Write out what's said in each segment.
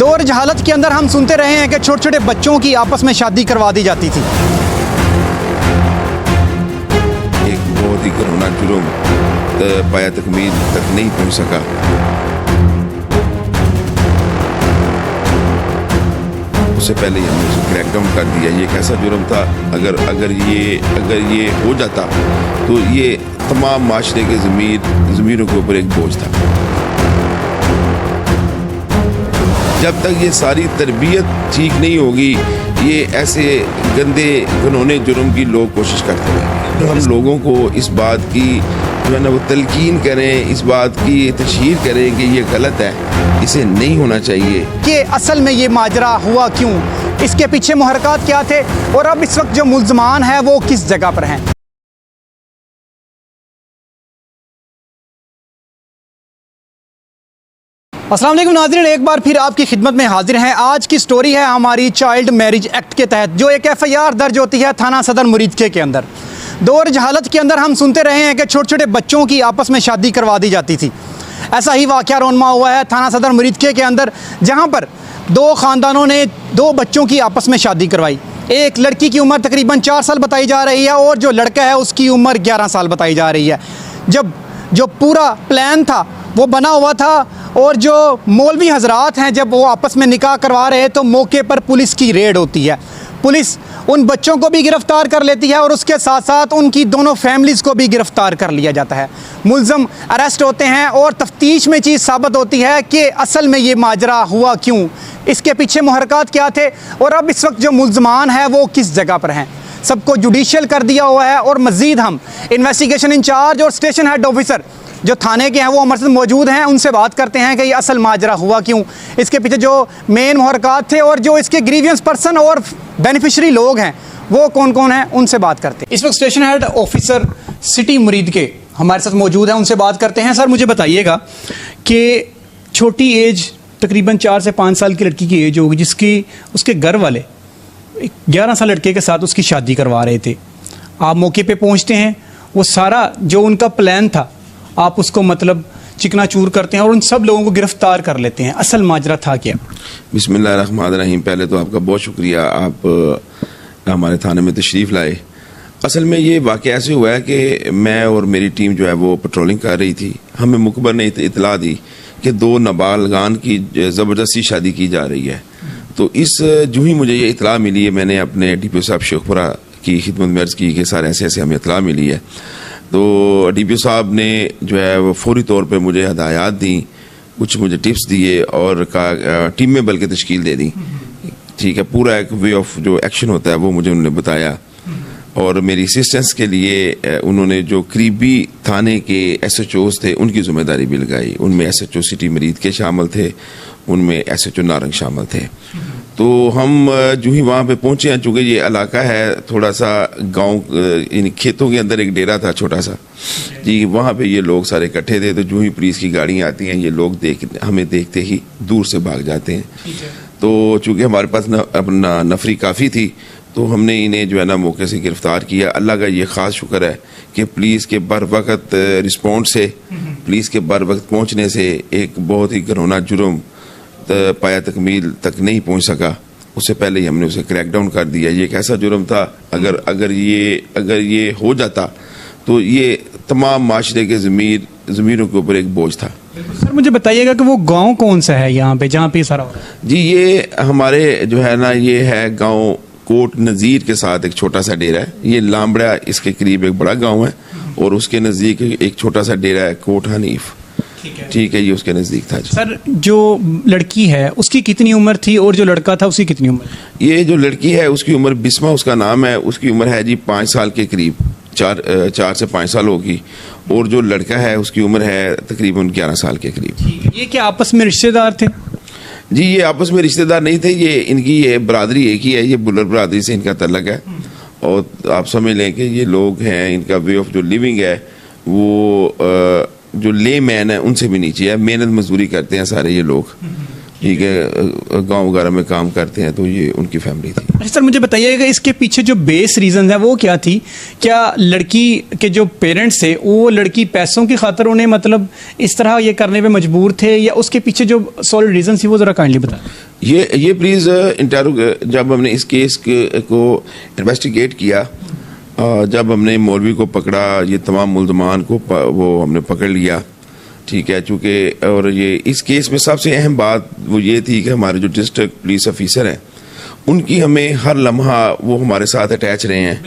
दौर जहालत के अंदर हम सुनते रहे हैं कि छोटे छोटे बच्चों की आपस में शादी करवा दी जाती थी। एक बहुत ही घिनौना जुर्म पाया तकमील तक नहीं पहुंच सका। उससे पहले ही हमने उसे क्रैकडाउन कर दिया। ये एक ऐसा जुर्म था, अगर ये हो जाता तो ये तमाम माशरे के ज़मीरों के ऊपर एक बोझ था। जब तक ये सारी तरबियत ठीक नहीं होगी, ये ऐसे गंदे घिनौने जुर्म की लोग कोशिश करते रहेंगे। तो हम लोगों को इस बात की जो है ना वो तलकीन करें, इस बात की तशहीर करें कि ये गलत है, इसे नहीं होना चाहिए। कि असल में ये माजरा हुआ क्यों, इसके पीछे मुहर्रकात क्या थे और अब इस वक्त जो मुल्ज़मान है वो किस जगह पर हैं। अस्सलाम वालेकुम नाज़रीन, एक बार फिर आपकी खिदमत में हाजिर हैं। आज की स्टोरी है हमारी चाइल्ड मैरिज एक्ट के तहत जो एक FIR दर्ज होती है थाना सदर मुरीदके के अंदर। दौर जहालत के अंदर हम सुनते रहे हैं कि छोटे छोटे बच्चों की आपस में शादी करवा दी जाती थी। ऐसा ही वाक़या रोनमा हुआ है थाना सदर मुरीदके के अंदर, जहाँ पर दो ख़ानदानों ने दो बच्चों की आपस में शादी करवाई। एक लड़की की उम्र तकरीबन 4 साल बताई जा रही है और जो लड़का है उसकी उम्र 11 साल बताई जा रही है। जब जो पूरा प्लान था वो बना हुआ था और जो मौलवी हजरात हैं जब वो आपस में निकाह करवा रहे तो मौके पर पुलिस की रेड होती है। पुलिस उन बच्चों को भी गिरफ़्तार कर लेती है और उसके साथ साथ उनकी दोनों फैमिलीज़ को भी गिरफ़्तार कर लिया जाता है। मुल्ज़म अरेस्ट होते हैं और तफ्तीश में चीज़ साबित होती है कि असल में ये माजरा हुआ क्यों, इसके पीछे मुहर्रकात क्या थे और अब इस वक्त जो मुल्ज़मान है वो किस जगह पर हैं। सबको जुडिशल कर दिया हुआ है और मज़ीद हम इन्वेस्टिगेशन इंचार्ज और स्टेशन हेड ऑफिसर जो थाने के हैं वो हमारे साथ मौजूद हैं, उनसे बात करते हैं कि ये असल माजरा हुआ क्यों, इसके पीछे जो मेन मुहर्रकात थे और जो इसके ग्रीवियंस पर्सन और बेनिफिशरी लोग हैं वो कौन कौन हैं, उनसे बात करते हैं। इस वक्त station head officer city Muridke हमारे साथ मौजूद हैं, उनसे बात करते हैं। सर मुझे बताइएगा कि छोटी एज तकरीबन 4 से 5 साल की लड़की की एज होगी जिसकी उसके घर वाले 11 साल लड़के के साथ उसकी शादी करवा रहे थे। आप मौके पे पहुंचते हैं, वो सारा जो उनका प्लान था आप उसको मतलब चिकनाचूर करते हैं और उन सब लोगों को गिरफ्तार कर लेते हैं। असल माजरा था क्या? बिस्मिल्लाहिर्रहमानिर्रहीम। पहले तो आपका बहुत शुक्रिया, आप हमारे थाने में तशरीफ़ लाए। असल में ये वाक़या ऐसे हुआ है कि मैं और मेरी टीम जो है वो पेट्रोलिंग कर रही थी। हमें मुखबर ने इतला दी कि 2 नाबालिगान की ज़बरदस्ती शादी की जा रही है। तो इस जो ही मुझे ये इतला मिली है, मैंने अपने DPO साहब शेखपुरा की खिदमत में अर्ज़ की कि सर ऐसे ऐसे हमें इतला मिली है। तो DPO साहब ने जो है वो फौरी तौर पे मुझे हदायत दी, कुछ मुझे टिप्स दिए और कहा टीम में बल्कि तश्कील दे दी। ठीक है, पूरा एक वे ऑफ जो एक्शन होता है वो मुझे उन्होंने बताया और मेरी असिस्टेंस के लिए उन्होंने जो करीबी थाने के SHOs थे उनकी जिम्मेदारी भी लगाई। उनमें SHO सिटी मरीद के शामिल थे, उनमें SHO नारंग शामिल थे। तो हम जो ही वहाँ पे पहुँचे हैं, चूँकि ये इलाका है थोड़ा सा गांव, इन खेतों के अंदर एक डेरा था छोटा सा जी, वहाँ पे ये लोग सारे इकट्ठे थे। तो जो ही पुलिस की गाड़ियाँ आती हैं ये लोग हमें देखते ही दूर से भाग जाते हैं। तो चूँकि हमारे पास अपना नफरी काफ़ी थी तो हमने इन्हें जो है ना मौके से गिरफ़्तार किया। अल्लाह का ये ख़ास शुक्र है कि पुलिस के बर वक्त रिस्पॉन्स से, पुलिस के बर वक्त पहुँचने से एक बहुत ही घिनौना जुर्म पाया तकमील तक नहीं पहुंच सका। उससे पहले ही हमने उसे क्रैकडाउन कर दिया। ये एक ऐसा जुर्म था, अगर ये हो जाता तो ये तमाम माशरे के ज़मीरों के ऊपर एक बोझ था। सर मुझे बताइएगा कि वो गांव कौन सा है यहाँ पे जहाँ पे सारा हो? जी ये हमारे जो है ना ये है गांव कोट नज़ीर के साथ एक छोटा सा डेरा है। ये लामबड़ा इसके करीब एक बड़ा गाँव है और उसके नज़दीक एक छोटा सा डेरा है कोट हनीफ। ठीक है, ये उसके नज़दीक था। सर जो लड़की है उसकी कितनी उम्र थी और जो लड़का था उसकी कितनी उम्र? ये जो लड़की है उसकी उम्र बिस्मा उसका नाम है, उसकी उम्र है जी 5 साल के करीब, 4 से 5 साल होगी। और जो लड़का है उसकी उम्र है तकरीबन 11 साल के करीब। ये क्या आपस में रिश्तेदार थे? जी ये आपस में रिश्तेदार नहीं थे, ये बरादरी एक ही है, ये बुलर बरादरी से इनका तल्लक है। और आप समझ लें कि ये लोग हैं, इनका वे ऑफ जो लिविंग है वो जो ले मैन है उनसे भी नीचे है। मेहनत मजदूरी करते हैं सारे ये लोग, ठीक है, गांव वगैरह में काम करते हैं। तो ये उनकी फैमिली थी। अच्छा सर मुझे बताइएगा इसके पीछे जो बेस रीजन है वो क्या थी? क्या लड़की के जो पेरेंट्स थे वो लड़की पैसों की खातर उन्हें मतलब इस तरह ये करने पे मजबूर थे या उसके पीछे जो सॉलिड रीजन थी वो ज़रा काइंडली बताएं। ये प्लीज़ जब हमने इस केस को इन्वेस्टिगेट किया, जब हमने मौलवी को पकड़ा, ये तमाम मुल्ज़मान को वो हमने पकड़ लिया, ठीक है, चूँकि और ये इस केस में सबसे अहम बात वो ये थी कि हमारे जो डिस्ट्रिक्ट पुलिस ऑफिसर हैं उनकी हमें हर लम्हा वो हमारे साथ अटैच रहे हैं,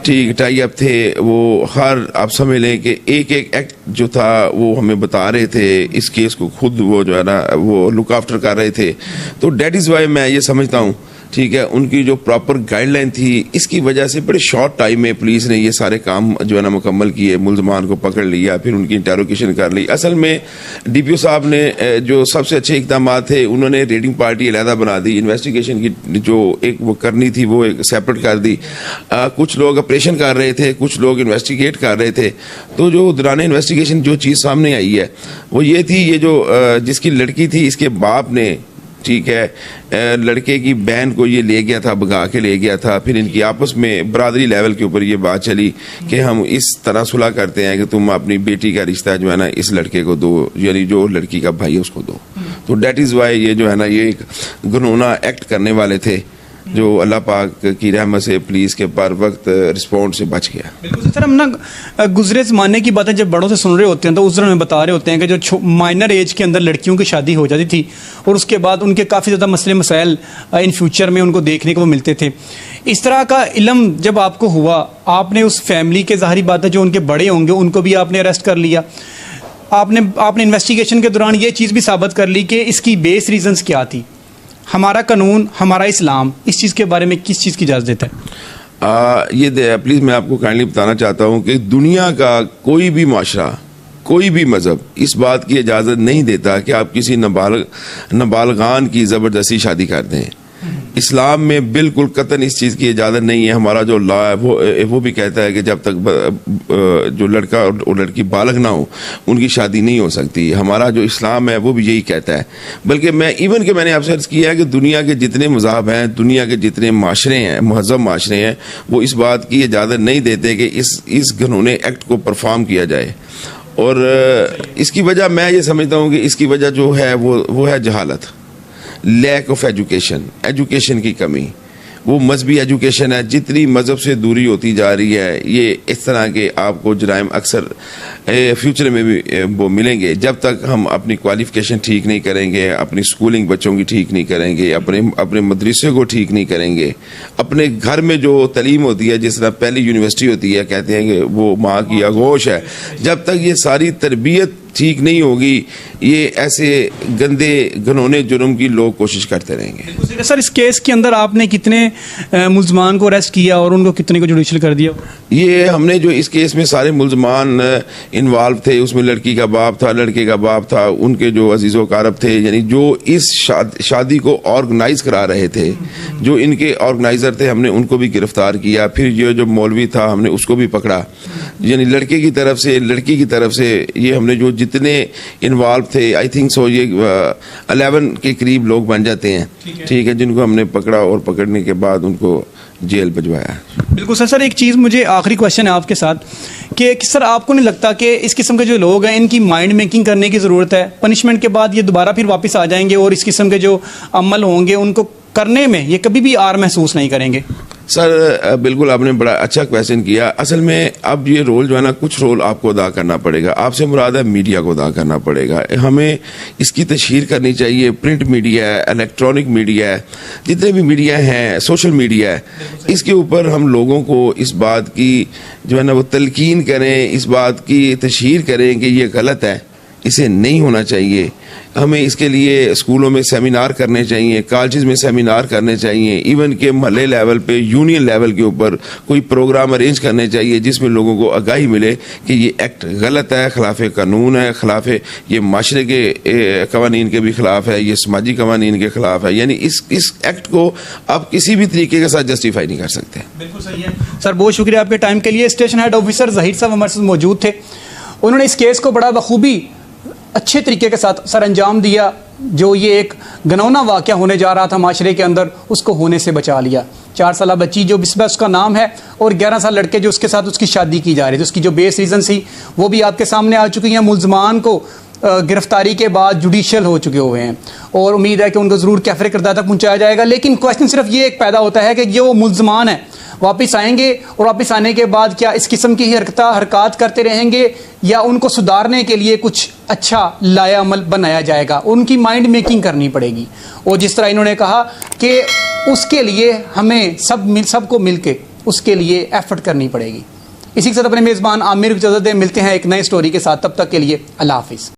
ठीक, टाई अप थे वो। हर आप समझ लें कि एक एक एक्ट जो था वो हमें बता रहे थे, इस केस को खुद वो जो है ना वो लुक आफ्टर कर रहे थे। तो डेट इज़ वाई मैं ये समझता हूँ, ठीक है, उनकी जो प्रॉपर गाइडलाइन थी, इसकी वजह से बड़े शॉर्ट टाइम में पुलिस ने ये सारे काम जो है ना मुकम्मल किए, मुल्ज़मान को पकड़ लिया, फिर उनकी इंटेरोगेशन कर ली। असल में DPO साहब ने जो सबसे अच्छे इक़दाम थे, उन्होंने रेडिंग पार्टी अलहदा बना दी, इन्वेस्टिगेशन की जो एक वो करनी थी वो एक सेपरेट कर दी। कुछ लोग ऑपरेशन कर रहे थे, कुछ लोग इन्वेस्टिगेट कर रहे थे। तो जो दौरान इन्वेस्टिगेशन जो चीज़ सामने आई है वो ये थी, ये जो जिसकी लड़की थी, इसके बाप ने, ठीक है, लड़के की बहन को ये ले गया था, भगा के ले गया था। फिर इनकी आपस में बरादरी लेवल के ऊपर ये बात चली कि हम इस तरह सुलह करते हैं कि तुम अपनी बेटी का रिश्ता जो है ना इस लड़के को दो, यानी जो लड़की का भाई है उसको दो। तो डेट इज़ वाई ये जो है ना ये एक घिनौना एक्ट करने वाले थे, जो अल्लाह पाक की रहमत से पुलिस के पर वक्त रिस्पॉन्ड से बच गया। बिल्कुल सर, हम ना गुजरे ज़माने की बातें जब बड़ों से सुन रहे होते हैं तो उस दौरान हमें बता रहे होते हैं कि जो माइनर एज के अंदर लड़कियों की शादी हो जाती थी और उसके बाद उनके काफ़ी ज़्यादा मसले मसाइल इन फ्यूचर में उनको देखने को मिलते थे। इस तरह का इल्म जब आपको हुआ, आपने उस फैमिली के, ज़ाहिरी बात है जो उनके बड़े होंगे उनको भी आपने अरेस्ट कर लिया। आपने इन्वेस्टिगेशन के दौरान ये चीज़ भी साबित कर ली कि इसकी बेस रीजंस क्या थी। हमारा कानून, हमारा इस्लाम इस चीज़ के बारे में किस चीज़ की इजाज़त देता है? ये प्लीज़ मैं आपको काइंडली बताना चाहता हूँ कि दुनिया का कोई भी माशरा, कोई भी मज़हब इस बात की इजाज़त नहीं देता कि आप किसी नाबालगान की ज़बरदस्ती शादी कर दें। इस्लाम में बिल्कुल कतन इस चीज़ की इजाज़त नहीं है। हमारा जो लॉ है वो भी कहता है कि जब तक जो लड़का और लड़की बालग ना हो उनकी शादी नहीं हो सकती। हमारा जो इस्लाम है वो भी यही कहता है। बल्कि मैंने आपसे अर्ज़ किया है कि दुनिया के जितने मज़हब हैं, दुनिया के जितने माशरे हैं, महज़ब माशरे हैं, वो इस बात की इजाज़त नहीं देते कि इस घिनौने एक्ट को परफॉर्म किया जाए। और इसकी वजह मैं ये समझता हूँ कि इसकी वजह जो है वो है जहालत, लैक ऑफ एजुकेशन की कमी। वो मजहबी एजुकेशन है, जितनी मज़हब से दूरी होती जा रही है, ये इस तरह के आपको जराइम अक्सर फ्यूचर में भी वो मिलेंगे। जब तक हम अपनी क्वालिफिकेशन ठीक नहीं करेंगे, अपनी स्कूलिंग बच्चों की ठीक नहीं करेंगे, अपने मदरसे को ठीक नहीं करेंगे, अपने घर में जो तालीम होती है, जिस तरह पहली यूनिवर्सिटी होती है, कहते हैं कि वो माँ की आगोश है, जब तक ये सारी तरबियत ठीक नहीं होगी, ये ऐसे गंदे घिनौने जुर्म की लोग कोशिश करते रहेंगे। सर, इस केस के अंदर आपने कितने मुल्ज़मान को अरेस्ट किया और उनको कितने को जुडिशल कर दिया? ये हमने जो इस केस में सारे मुल्ज़मान इन्वॉल्व थे, उसमें लड़की का बाप था, लड़के का बाप था, उनके जो अजीज़ व कारब थे, यानी जो इस शादी को ऑर्गेनाइज करा रहे थे, जो इनके ऑर्गेनाइज़र थे, हमने उनको भी गिरफ्तार किया। फिर ये जो मौलवी था हमने उसको भी पकड़ा। यानी लड़के की तरफ से, लड़की की तरफ से ये हमने जो जितने इन्वॉल्व थे, आई थिंक सो ये 11 के करीब लोग बन जाते हैं, ठीक है, जिनको हमने पकड़ा और पकड़ने के बाद उनको जेल भिजवाया। बिल्कुल सर, एक चीज़ मुझे आखिरी क्वेश्चन है आपके साथ कि सर आपको नहीं लगता कि इस किस्म के जो लोग हैं इनकी माइंड मेकिंग करने की ज़रूरत है? पनिशमेंट के बाद ये दोबारा फिर वापस आ जाएंगे और इस किस्म के जो अमल होंगे उनको करने में ये कभी भी आर महसूस नहीं करेंगे? सर बिल्कुल आपने बड़ा अच्छा क्वेश्चन किया। असल में अब ये रोल जो है ना, कुछ रोल आपको अदा करना पड़ेगा। आपसे मुराद है मीडिया को अदा करना पड़ेगा। हमें इसकी तशहीर करनी चाहिए। प्रिंट मीडिया है, इलेक्ट्रॉनिक मीडिया है, जितने भी मीडिया हैं, सोशल मीडिया है, इसके ऊपर हम लोगों को इस बात की जो है ना वो तलकीन करें, इस बात की तशहीर करें कि ये गलत है, इसे नहीं होना चाहिए। हमें इसके लिए स्कूलों में सेमिनार करने चाहिए, कॉलेज में सेमिनार करने चाहिए, इवन के महल्ले लेवल पे, यूनियन लेवल के ऊपर कोई प्रोग्राम अरेंज करने चाहिए जिसमें लोगों को आगाही मिले कि ये एक्ट गलत है, खिलाफ कानून है, खिलाफ ये माशरे के कवानीन के भी खिलाफ है, ये समाजी कवानीन के खिलाफ है। यानी इस एक्ट को आप किसी भी तरीके के साथ जस्टिफाई नहीं कर सकते। बिल्कुल सही है सर, बहुत शुक्रिया आपके टाइम के लिए। स्टेशन हेड ऑफिसर ज़हीर साहब हमारे साथ मौजूद थे। उन्होंने इस केस को बड़ा बखूबी अच्छे तरीके के साथ सर अंजाम दिया। जो ये एक घिनौना वाक़या होने जा रहा था माशरे के अंदर, उसको होने से बचा लिया। 4 साल बच्ची जो बिस्बा उसका नाम है और 11 साल लड़के जो उसके साथ उसकी शादी की जा रही थी, उसकी जो बेस रीज़न थी वो भी आपके सामने आ चुकी हैं। मुल्ज़मान को गिरफ्तारी के बाद जुडिशल हो चुके हुए हैं और उम्मीद है कि उनको ज़रूर कैफरे किरदार तक पहुँचाया जाएगा। लेकिन क्वेश्चन सिर्फ ये एक पैदा होता है कि जो मुल्ज़मान है वापस आएंगे और वापस आने के बाद क्या इस किस्म की हरकत करते रहेंगे या उनको सुधारने के लिए कुछ अच्छा लाया अमल बनाया जाएगा, उनकी माइंड मेकिंग करनी पड़ेगी। और जिस तरह इन्होंने कहा कि उसके लिए हमें सबको मिलके उसके लिए एफर्ट करनी पड़ेगी। इसी के साथ अपने मेज़बान आमिर को इजाज़त दें, मिलते हैं एक नए स्टोरी के साथ, तब तक के लिए अल्लाह हाफिज़।